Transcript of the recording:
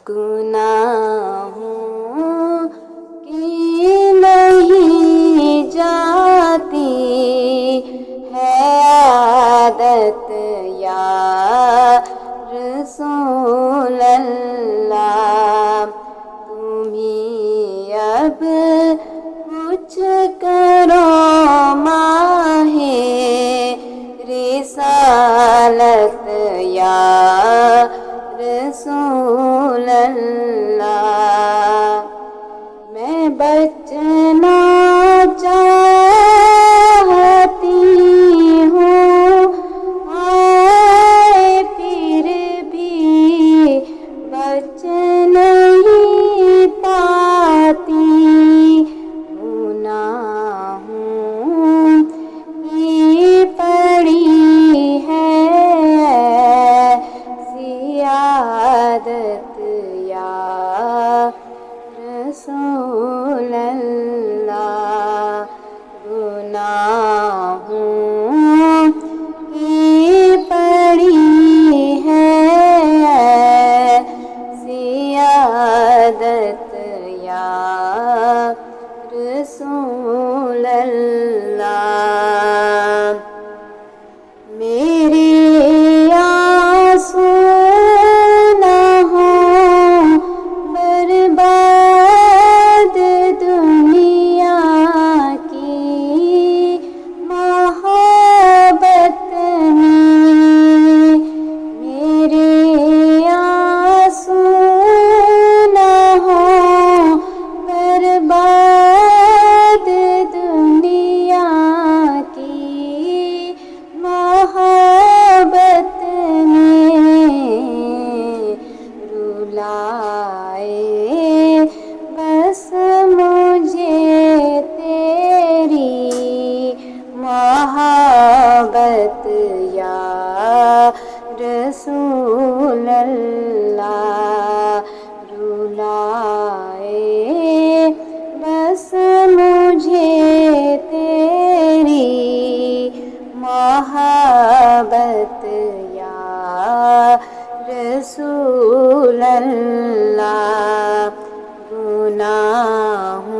گناہوں کی نہیں جاتی ہے عادت یا رسول اللہ، تم ہی اب کچھ کرو ماہ رسالت یا رسول اللہ، میں بچنا چاہتی ہوں آئے پھر بھی بچ نہیں پاتی، گناہوں کی پڑی ہے عادت یا رسول اللہ، گناہوں کی پڑی ہے عادت یا رسول اللہ، میرے آنسو نہ ہوں برباد دنیا کی محبت میں، میرے آنسو نہ ہوں برباد دنیا کی محبت میں، رلائے بس مجھے تیری محبت یا رسول اللہ، رلائے بس مجھے تیری محبت یا رسول اللہ، گناہوں